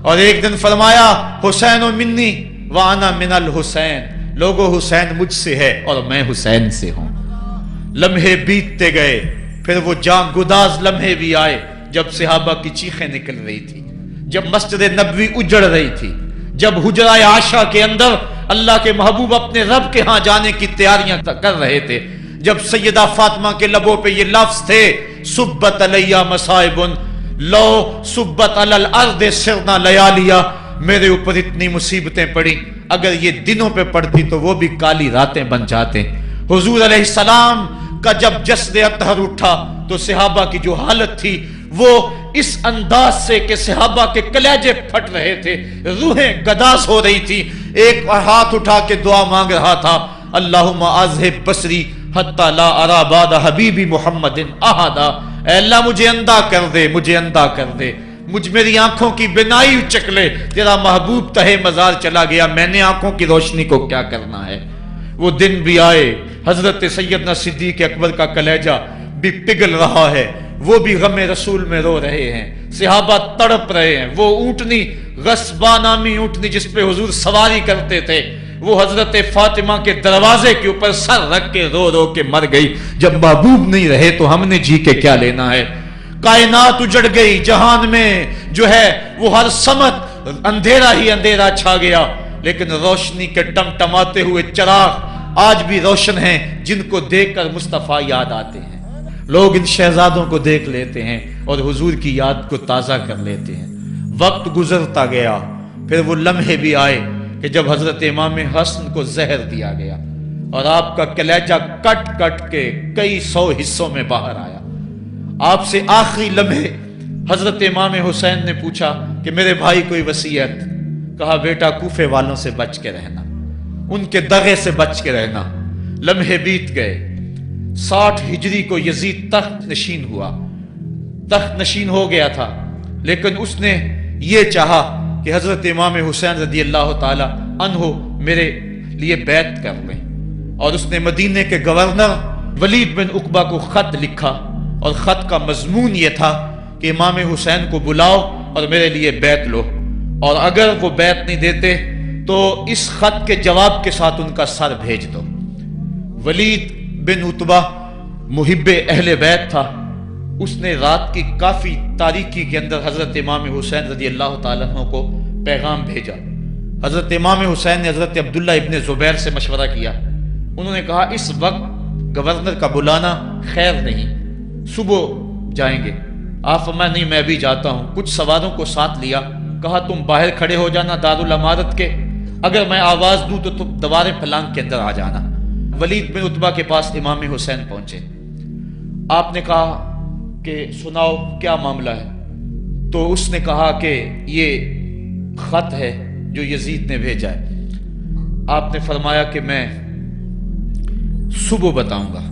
اور ایک دن فرمایا حسین منی وانا من الحسین، لوگو حسین مجھ سے ہے اور میں حسین سے ہوں۔ لمحے بیتتے گئے، پھر وہ جاں گداز لمحے بھی آئے جب صحابہ کی چیخیں نکل رہی تھی، جب مسجد نبوی اجڑ رہی تھی، جب حجرہ عائشہ کے اندر اللہ کے محبوب اپنے رب کے ہاں جانے کی تیاریاں کر رہے تھے، جب سیدہ فاطمہ کے لبوں پہ یہ لفظ تھے سبت علیہ مصائب لو سبت علی الارض سرنا لیالیا، میرے اوپر اتنی مصیبتیں پڑی، اگر یہ دنوں پہ پڑتی تو وہ بھی کالی راتیں بن جاتے۔ حضور علیہ السلام کا جب جسد اطہر اٹھا تو صحابہ کی جو حالت تھی وہ اس انداز سے کہ صحابہ کے کلیجے پھٹ رہے تھے، روحیں گداس ہو رہی تھی۔ ایک ہاتھ اٹھا کے دعا مانگ رہا تھا، اللہم اذہب بصری حتی لا ارا بعد حبیبی محمد احدا، اے اللہ مجھے اندھا کر دے، مجھے اندھا کر دے، میری آنکھوں کی بینائی اچک لے، تیرا محبوب تہے مزار چلا گیا، میں نے آنکھوں کی روشنی کو کیا کرنا ہے۔ وہ دن بھی آئے، حضرت سیدنا صدیق اکبر کا کلیجہ بھی پگھل رہا ہے، وہ بھی غم رسول میں رو رہے ہیں، صحابہ تڑپ رہے ہیں۔ وہ اونٹنی غصبہ نامی اونٹنی جس پہ حضور سواری کرتے تھے، وہ حضرت فاطمہ کے دروازے کے اوپر سر رکھ کے رو رو کے مر گئی۔ جب محبوب نہیں رہے تو ہم نے جی کے کیا لینا ہے۔ کائنات اجڑ گئی، جہان میں جو ہے وہ ہر سمت اندھیرا ہی اندھیرا چھا گیا، لیکن روشنی کے ٹمٹماتے ہوئے چراغ آج بھی روشن ہیں، جن کو دیکھ کر مصطفیٰ یاد آتے ہیں۔ لوگ ان شہزادوں کو دیکھ لیتے ہیں اور حضور کی یاد کو تازہ کر لیتے ہیں۔ وقت گزرتا گیا، پھر وہ لمحے بھی آئے کہ جب حضرت امام حسن کو زہر دیا گیا اور آپ کا کلیجہ کٹ کٹ کے کئی سو حصوں میں باہر آیا۔ آپ سے آخری لمحے حضرت امام حسین نے پوچھا کہ میرے بھائی کوئی وصیت؟ کہا بیٹا کوفے والوں سے بچ کے رہنا، ان کے دغے سے بچ کے رہنا۔ لمحے بیت گئے، 60 ہجری کو یزید تخت نشین ہوا، تخت نشین ہو گیا تھا، لیکن اس نے یہ چاہا کہ حضرت امام حسین رضی اللہ تعالی عنہ میرے لیے بیعت کر لیں، اور اس نے مدینے کے گورنر ولید بن عقبہ کو خط لکھا، اور خط کا مضمون یہ تھا کہ امام حسین کو بلاؤ اور میرے لیے بیعت لو، اور اگر وہ بیعت نہیں دیتے تو اس خط کے جواب کے ساتھ ان کا سر بھیج دو۔ ولید بن عتبہ محب اہل بیت تھا، اس نے رات کی کافی تاریکی کے اندر حضرت امام حسین رضی اللہ تعالیٰ عنہ کو پیغام بھیجا۔ حضرت امام حسین نے حضرت عبداللہ ابن زبیر سے مشورہ کیا، انہوں نے کہا اس وقت گورنر کا بلانا خیر نہیں، صبح جائیں گے۔ آپ فرمایا نہیں میں بھی جاتا ہوں، کچھ سواروں کو ساتھ لیا، کہا تم باہر کھڑے ہو جانا دارالامارت کے، اگر میں آواز دوں تو تم دوارے پلانگ کے اندر آ جانا۔ ولید بن عتبہ کے پاس امام حسین پہنچے، آپ نے کہا کہ سناؤ کیا معاملہ ہے؟ تو اس نے کہا کہ یہ خط ہے جو یزید نے بھیجا ہے۔ آپ نے فرمایا کہ میں صبح بتاؤں گا۔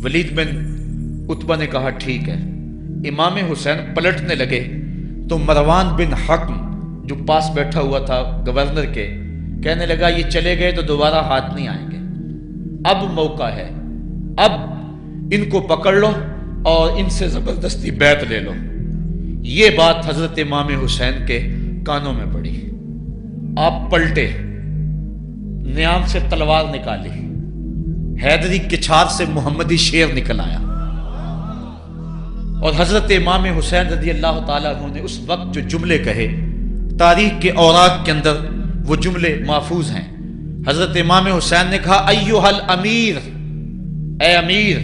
ولید بن عتبہ نے کہا ٹھیک ہے۔ امام حسین پلٹنے لگے تو مروان بن حکم جو پاس بیٹھا ہوا تھا گورنر کے، کہنے لگا یہ چلے گئے تو دوبارہ ہاتھ نہیں آئیں گے، اب موقع ہے، اب ان کو پکڑ لو اور ان سے زبردستی بیعت لے لو۔ یہ بات حضرت امام حسین کے کانوں میں پڑی، آپ پلٹے، نیام سے تلوار نکالی، حیدری کچھار سے محمدی شیر نکل آیا، اور حضرت امام حسین رضی اللہ تعالیٰ عنہ نے اس وقت جو جملے کہے، تاریخ کے اوراق کے اندر وہ جملے محفوظ ہیں۔ حضرت امام حسین نے کہا ایھا الامیر، اے امیر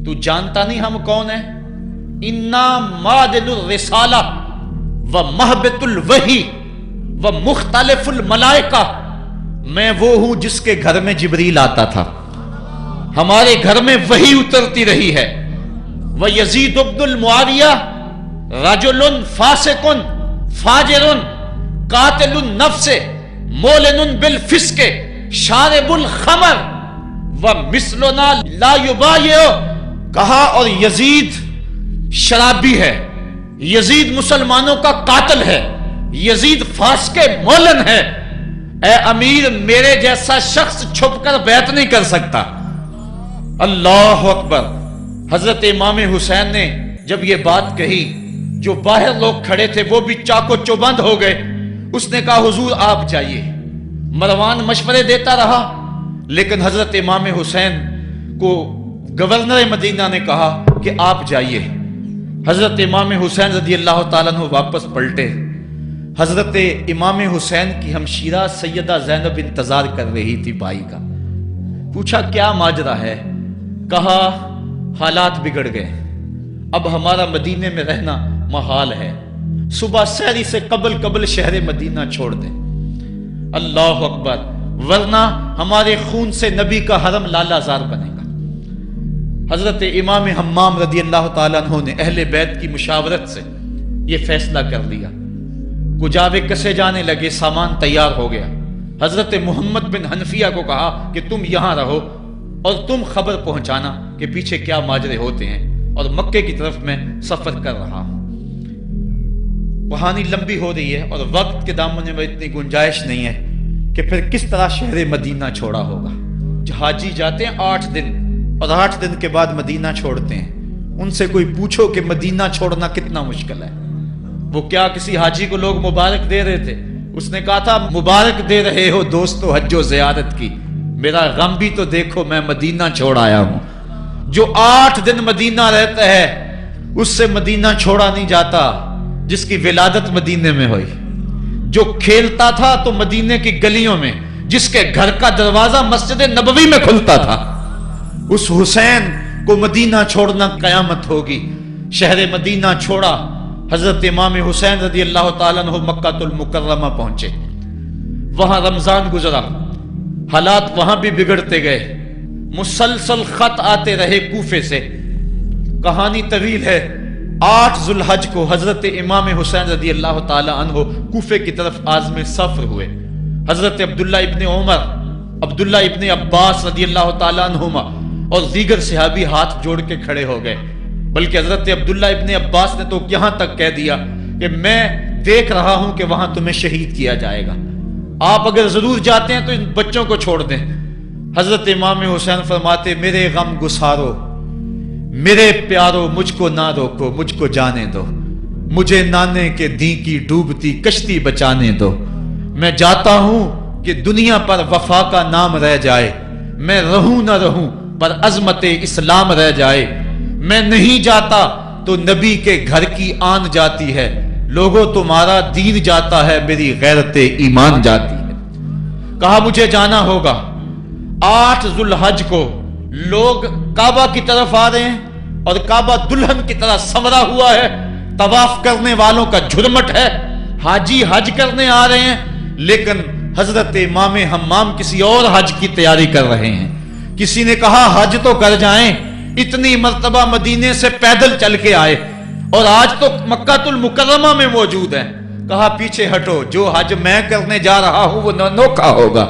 تو جانتا نہیں ہم کون ہیں؟ انا معدن الرسالہ و مہبط الوحی و مختلف الملائکہ، میں وہ ہوں جس کے گھر میں جبریل آتا تھا، ہمارے گھر میں وحی اترتی رہی ہے۔ وَيَزِيدُ بْنُ الْمُعَاوِيَةِ رَجُلٌ فَاسِقٌ فَاجِرٌ قَاتِلُ النَّفْسِ مُعْلِنٌ بِالْفِسْقِ شَارِبُ الْخَمْرِ وَمِثْلُنَا لَا يُبَايِعُ، کہا اور یزید شرابی ہے، یزید مسلمانوں کا قاتل ہے، یزید فاسق مولن ہے، اے امیر میرے جیسا شخص چھپ کر بیعت نہیں کر سکتا۔ اللہ اکبر۔ حضرت امام حسین نے جب یہ بات کہی جو باہر لوگ کھڑے تھے وہ بھی چاقو چوبند ہو گئے. اس نے کہا حضور آپ جائیے. مروان مشورے دیتا رہا لیکن حضرت امام حسین کو گورنر مدینہ نے کہا کہ آپ جائیے. حضرت امام حسین رضی اللہ تعالیٰ عنہ واپس پلٹے. حضرت امام حسین کی ہمشیرہ سیدہ زینب انتظار کر رہی تھی بھائی کا. پوچھا کیا ماجرا ہے؟ کہا حالات بگڑ گئے، اب ہمارا مدینے میں رہنا محال ہے، صبح سحری سے قبل شہر مدینہ چھوڑ دیں. اللہ اکبر، ورنہ ہمارے خون سے نبی کا حرم لالا زار بنے گا. حضرت امام حمام رضی اللہ تعالیٰ عنہ نے اہل بیت کی مشاورت سے یہ فیصلہ کر لیا. کجاوے کسے جانے لگے، سامان تیار ہو گیا. حضرت محمد بن حنفیہ کو کہا کہ تم یہاں رہو اور تم خبر پہنچانا کہ پیچھے کیا ماجرے ہوتے ہیں، اور مکے کی طرف میں سفر کر رہا ہوں. کہانی لمبی ہو رہی ہے اور وقت کے دامن میں اتنی گنجائش نہیں ہے کہ پھر کس طرح شہر مدینہ چھوڑا ہوگا. حاجی جاتے ہیں 8 دن اور 8 دن کے بعد مدینہ چھوڑتے ہیں. ان سے کوئی پوچھو کہ مدینہ چھوڑنا کتنا مشکل ہے. وہ کیا کسی حاجی کو لوگ مبارک دے رہے تھے؟ اس نے کہا تھا مبارک دے رہے ہو دوستو حج و زیارت کی، میرا غم بھی تو دیکھو، میں مدینہ چھوڑ آیا ہوں. جو 8 دن مدینہ رہتا ہے اس سے مدینہ چھوڑا نہیں جاتا. جس کی ولادت مدینے میں ہوئی، جو کھیلتا تھا تو مدینے کی گلیوں میں، جس کے گھر کا دروازہ مسجد نبوی میں کھلتا تھا، اس حسین کو مدینہ چھوڑنا قیامت ہوگی. شہر مدینہ چھوڑا. حضرت امام حسین رضی اللہ تعالیٰ عنہ مکہ المکرمہ پہنچے. وہاں رمضان گزرا، حالات وہاں بھی بگڑتے گئے. مسلسل خط آتے رہے کوفے سے. کہانی طویل ہے. 8 ذو الحج کو حضرت امام حسین رضی اللہ تعالیٰ عنہ کوفے کی طرف عازم سفر ہوئے. حضرت عبداللہ ابن عمر، عبداللہ ابن عباس رضی اللہ تعالیٰ عنہما اور دیگر صحابی ہاتھ جوڑ کے کھڑے ہو گئے. بلکہ حضرت عبداللہ ابن عباس نے تو یہاں تک کہہ دیا کہ میں دیکھ رہا ہوں کہ وہاں تمہیں شہید کیا جائے گا، آپ اگر ضرور جاتے ہیں تو ان بچوں کو چھوڑ دیں. حضرت امام حسین فرماتے میرے غم گسارو، میرے پیارو، مجھ کو نہ روکو، مجھ کو جانے دو، مجھے نانے کے دی کی ڈوبتی کشتی بچانے دو. میں جاتا ہوں کہ دنیا پر وفا کا نام رہ جائے، میں رہوں نہ رہوں پر عظمت اسلام رہ جائے. میں نہیں جاتا تو نبی کے گھر کی آن جاتی ہے. لوگوں تمہارا دین جاتا ہے، میری غیرت ایمان جاتی ہے. کہا مجھے جانا ہوگا. 8 ذو الحج کو لوگ کعبہ کی طرف آ رہے ہیں اور کعبہ دلہن کی طرح سنورا ہوا ہے. طواف کرنے والوں کا جھرمٹ ہے. حاجی حج کرنے آ رہے ہیں لیکن حضرت امام حمام کسی اور حج کی تیاری کر رہے ہیں. کسی نے کہا حج تو کر جائیں، اتنی مرتبہ مدینے سے پیدل چل کے آئے اور آج تو مکہ المکرمہ میں موجود ہیں. کہا پیچھے ہٹو، جو حج میں کرنے جا رہا ہوں وہ نوکھا ہوگا،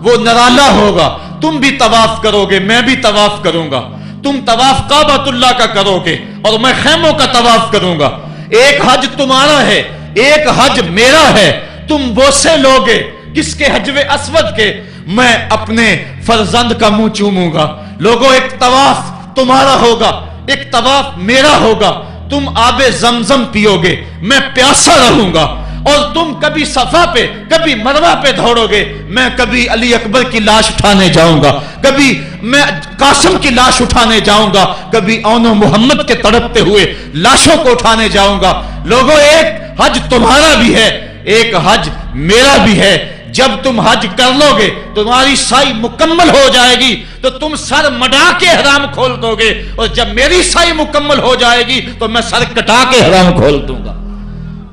وہ نرالا ہوگا. تم بھی طواف کرو گے، میں بھی طواف کروں گا. تم طواف کعبۃ اللہ کا کرو گے اور میں خیموں کا طواف کروں گا. ایک حج تمہارا ہے، ایک حج میرا ہے. تم بوسے لوگے کس کے؟ حجر اسود کے. میں اپنے فرزند کا منہ چوموں گا. لوگوں ایک طواف تمہارا ہوگا، ایک طواف میرا ہوگا. تم آب زمزم پیو گے، میں پیاسا رہوں گا. اور تم کبھی صفا پہ کبھی مروہ پہ دوڑو گے، میں کبھی علی اکبر کی لاش اٹھانے جاؤں گا، کبھی میں قاسم کی لاش اٹھانے جاؤں گا، کبھی اون و محمد کے تڑپتے ہوئے لاشوں کو اٹھانے جاؤں گا. لوگوں ایک حج تمہارا بھی ہے، ایک حج میرا بھی ہے. جب تم حج کر لو گے تمہاری سائی مکمل ہو جائے گی تو تم سر مڈا کے حرام کھول دو گے، اور جب میری سائی مکمل ہو جائے گی تو میں سر کٹا کے حرام کھول دوں گا.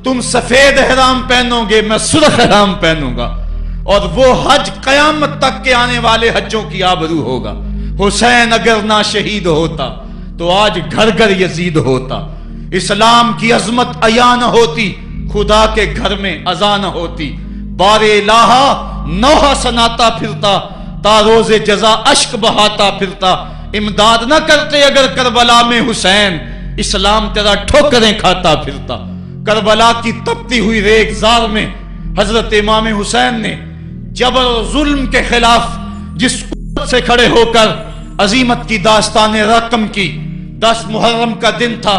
تم سفید حرام پہنو گے، میں سرخ حرام پہنوں گا. اور وہ حج قیامت تک کے آنے والے حجوں کی آبرو ہوگا. حسین اگر نہ شہید ہوتا تو آج گھر گھر یزید ہوتا. اسلام کی عظمت عیاں نہ ہوتی، خدا کے گھر میں اذان نہ ہوتی. بار الہا نوحہ سناتا پھرتا، تا روز جزا اشک بہاتا پھرتا. امداد نہ کرتے اگر کربلا میں حسین، اسلام تیرا ٹھوکریں کھاتا پھرتا. کربلا کی تپتی ہوئی ریگزار میں حضرت امام حسین نے جبر و ظلم کے خلاف جس قوت سے کھڑے ہو کر عزیمت کی داستان رقم کی. 10 محرم کا دن تھا،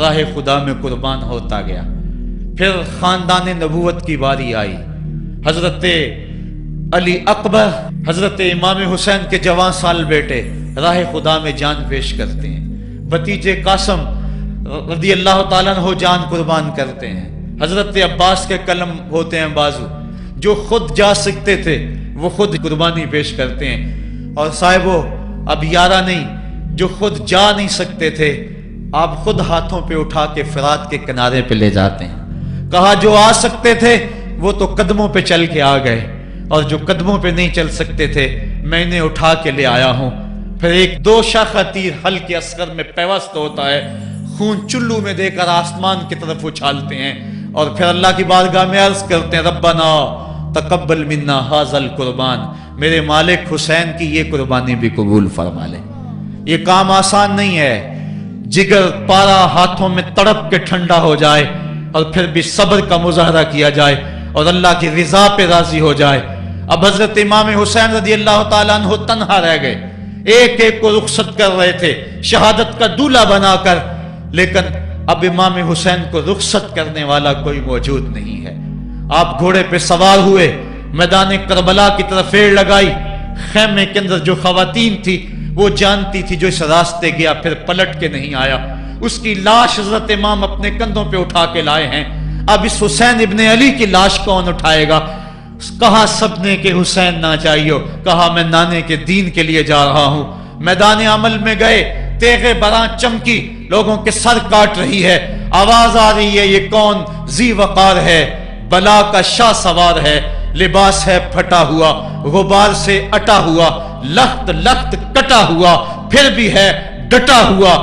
راہ خدا میں قربان ہوتا گیا۔ پھر خاندان نبوت کی باری آئی۔ حضرت علی اکبر، حضرت امام حسین کے جوان سال بیٹے راہ خدا میں جان پیش کرتے ہیں۔ بھتیجے قاسم رضی اللہ تعالیٰ عنہ جان قربان کرتے ہیں۔ حضرت عباس کے قلم ہوتے ہیں بازو، جو خود جا سکتے تھے وہ خود قربانی پیش کرتے ہیں۔ اور صاحبو، اب یارہ نہیں، جو خود جا نہیں سکتے تھے آپ خود ہاتھوں پہ اٹھا کے فرات کے کنارے پہ لے جاتے ہیں۔ کہا جو آ سکتے تھے وہ تو قدموں پہ چل کے آ گئے، اور جو قدموں پہ نہیں چل سکتے تھے میں انہیں اٹھا کے لے آیا ہوں۔ پھر ایک دو شاخہ تیر ہلکے اصغر میں پیوست ہوتا ہے، خون چلو میں دے کر آسمان کی طرف اچھالتے ہیں، اور پھر اللہ کی بارگاہ میں عرض کرتے ہیں ربنا تقبل منا ھذا القربان، میرے مالک حسین کی یہ قربانی بھی قبول فرما لے۔ یہ کام آسان نہیں ہے، جگر پارا ہاتھوں میں تڑپ کے ٹھنڈا ہو جائے اور پھر بھی صبر کا مظاہرہ کیا جائے اور اللہ کی رضا پہ راضی ہو جائے۔ اب حضرت امام حسین رضی اللہ تعالیٰ عنہ تنہا رہ گئے، ایک ایک کو رخصت کر رہے تھے شہادت کا دولہا بنا کر، لیکن اب امام حسین کو رخصت کرنے والا کوئی موجود نہیں ہے۔ آپ گھوڑے پہ سوار ہوئے، میدان کربلا کی طرف ایڑ لگائی۔ خیمے کے اندر جو خواتین تھی وہ جانتی تھی جو اس راستے گیا پھر پلٹ کے نہیں آیا، اس کی لاش حضرت امام اپنے کندھوں پہ اٹھا کے لائے ہیں۔ اب اس حسین ابن علی کی لاش کون اٹھائے گا؟ کہا سب نے کہ حسین نہ چاہیے، کہا میں نانے کے دین کے لیے جا رہا ہوں۔ میدان عمل میں گئے، تیغ براں چمکی، لوگوں کے سر کاٹ رہی ہے، آواز آ رہی ہے یہ کون ذی وقار ہے، بلا کا شاہ سوار ہے، لباس ہے پھٹا ہوا، غبار سے اٹا ہوا، لخت لخت کٹا ہوا، پھر بھی ہے ڈٹا ہوا،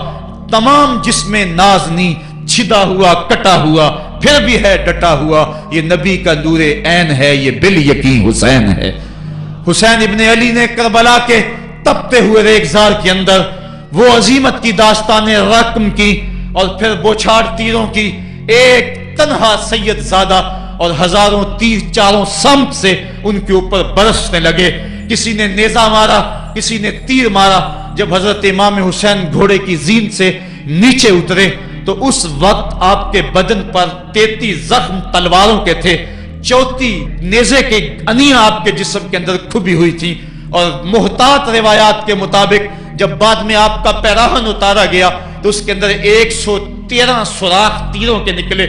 تمام جسم نازنی چھدا ہوا کٹا ہوا، پھر بھی ہے ڈٹا ہوا، یہ نبی کا نور عین ہے، یہ بال یقین حسین ہے۔ حسین ابن علی نے کربلا کے تپتے ہوئے ریگزار کے اندر وہ عظیمت کی داستان رقم کی، اور پھر بوچھاڑ تیروں کی، ایک تنہا سید زادہ اور ہزاروں تیر چاروں سمت سے ان کے اوپر برسنے لگے۔ کسی نے نیزہ مارا، کسی نے تیر مارا۔ جب حضرت امام حسین گھوڑے کی زین سے نیچے اترے تو اس وقت آپ کے بدن پر 33 زخم تلواروں کے تھے، 34 نیزے کے انیاں آپ کے جسم کے اندر کھبی ہوئی تھی، اور محتاط روایات کے مطابق جب بعد میں آپ کا پیراہن اتارا گیا تو اس کے اندر 113 سوراخ تیروں کے نکلے،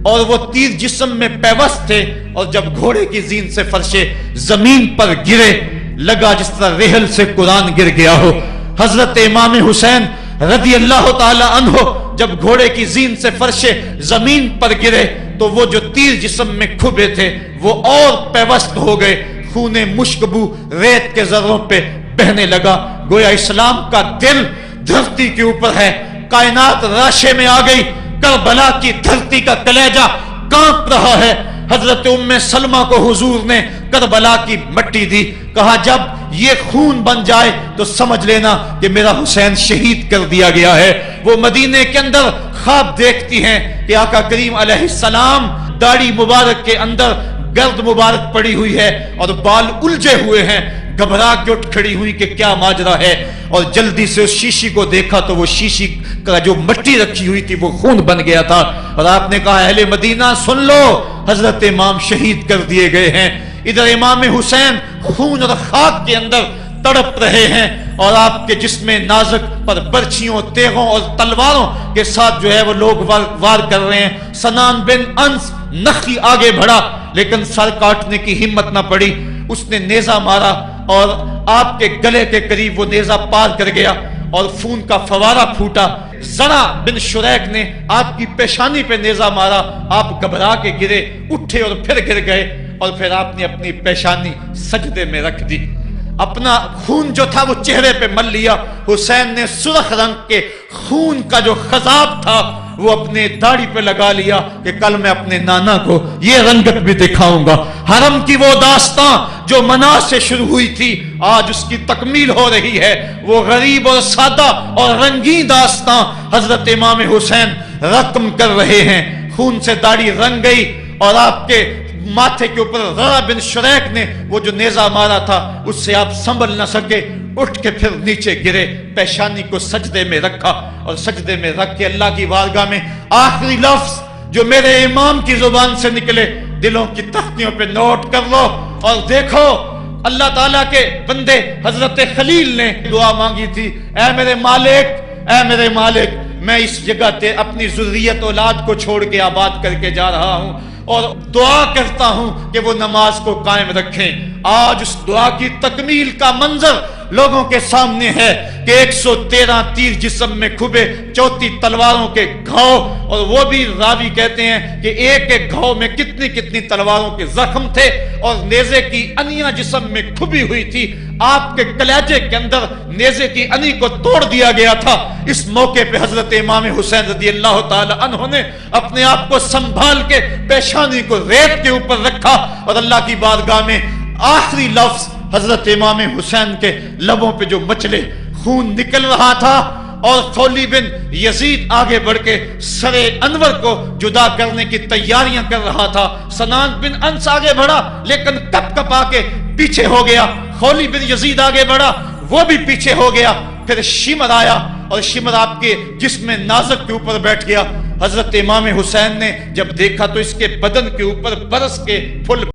اور وہ تیر جسم میں پیوست تھے، اور جب گھوڑے کی زین سے فرشے زمین پر گرے لگا جس طرح ریحل سے قرآن گر گیا ہو۔ حضرت امام حسین رضی اللہ تعالی عنہ جب گھوڑے کی زین سے فرشے زمین پر گرے تو وہ جو تیر جسم میں کھبے تھے وہ اور پیوست ہو گئے، خون مشکبو ریت کے ذروں پہ بہنے لگا، گویا اسلام کا دل دھرتی کے اوپر ہے، کائنات راشے میں آ گئی، کربلا کی دھرتی کا کلیجہ کانپ رہا ہے۔ حضرت ام سلمہ کو حضور نے کربلا کی مٹی دی، کہا جب یہ خون بن جائے تو سمجھ لینا کہ میرا حسین شہید کر دیا گیا ہے۔ وہ مدینے کے اندر خواب دیکھتی ہیں کہ آقا کریم علیہ السلام داڑھی مبارک کے اندر گرد مبارک پڑی ہوئی ہے اور بال الجھے ہوئے ہیں، گھبرا کے اٹھ کھڑی ہوئی کہ کیا ماجرا ہے، اور جلدی سے اس شیشی کو دیکھا تو وہ شیشی کا جو مٹی رکھی ہوئی تھی وہ خون بن گیا تھا، اور آپ نے کہا اہل مدینہ سن لو، حضرت امام شہید کر دیے گئے ہیں۔ ادھر امام حسین خون اور خاک کے اندر تڑپ رہے ہیں، اور آپ کے جسم نازک پر برچھیوں، تیغوں اور تلواروں کے ساتھ جو ہے وہ لوگ وار کر رہے ہیں۔ سنان بن انس نخی آگے بڑھا لیکن سر کاٹنے کی ہمت نہ پڑی، اس نے نیزہ مارا اور آپ کے گلے کے قریب وہ نیزہ پار کر گیا اور خون کا فوارہ پھوٹا۔ زرع بن شریک نے آپ کی پیشانی پہ نیزہ مارا، آپ گھبرا کے گرے، اٹھے اور پھر گر گئے، اور پھر آپ نے اپنی پیشانی سجدے میں رکھ دی، اپنا خون جو تھا وہ چہرے پہ مل لیا۔ حسین نے سرخ رنگ کے خون کا جو خضاب تھا وہ اپنے داڑھی پہ لگا لیا کہ کل میں اپنے نانا کو یہ رنگت بھی دکھاؤں گا۔ حرم کی وہ داستان جو منا سے شروع ہوئی تھی آج اس کی تکمیل ہو رہی ہے، وہ غریب اور سادہ اور رنگین داستان حضرت امام حسین رقم کر رہے ہیں۔ خون سے داڑھی رنگ گئی، اور آپ کے ماتھے کے اوپر زرع بن شریک نے وہ جو نیزہ مارا تھا اس سے آپ سنبھل نہ سکے، اٹھ کے پھر نیچے گرے، پیشانی کو سجدے میں رکھا اور سجدے میں رکھ کے اللہ کی بارگاہ میں آخری لفظ جو میرے امام کی زبان سے نکلے دلوں کی تختیوں پہ نوٹ کر لو اور دیکھو، اللہ تعالیٰ کے بندے حضرت خلیل نے دعا مانگی تھی، اے میرے مالک میں اس جگہ تے اپنی ذریت اولاد کو چھوڑ کے آباد کر کے جا رہا ہوں اور دعا کرتا ہوں کہ وہ نماز کو قائم رکھیں۔ آج اس دعا کی تکمیل کا منظر لوگوں کے سامنے ہے کہ 113 تیر جسم میں کھبے، 34 تلواروں کے گھاؤ، اور وہ بھی راوی کہتے ہیں کہ ایک ایک گھاؤ میں کتنی کتنی تلواروں کے زخم تھے اور نیزے کی انیاں جسم میں کھبی ہوئی تھی۔ آپ کے کلیجے کے اندر نیزے کی انی کو توڑ دیا گیا تھا۔ اس موقع پہ حضرت امام حسین رضی اللہ تعالی عنہ نے اپنے آپ کو سنبھال کے پیشانی کو ریت کے اوپر رکھا اور اللہ کی بارگاہ میں آخری لفظ حضرت امام حسین کے لبوں پہ جو مچلے خون نکل رہا تھا اور خولی بن یزید آگے بڑھ کے سر انور کو جدا کرنے کی تیاریاں کر رہا تھا، سنان بن انس آگے بڑھا لیکن کپ کپا کے پیچھے ہو گیا، خولی بن یزید آگے بڑھا وہ بھی پیچھے ہو گیا، پھر شمر آیا اور شمر آپ کے جسم نازک کے اوپر بیٹھ گیا۔ حضرت امام حسین نے جب دیکھا تو اس کے بدن کے اوپر برس کے پھول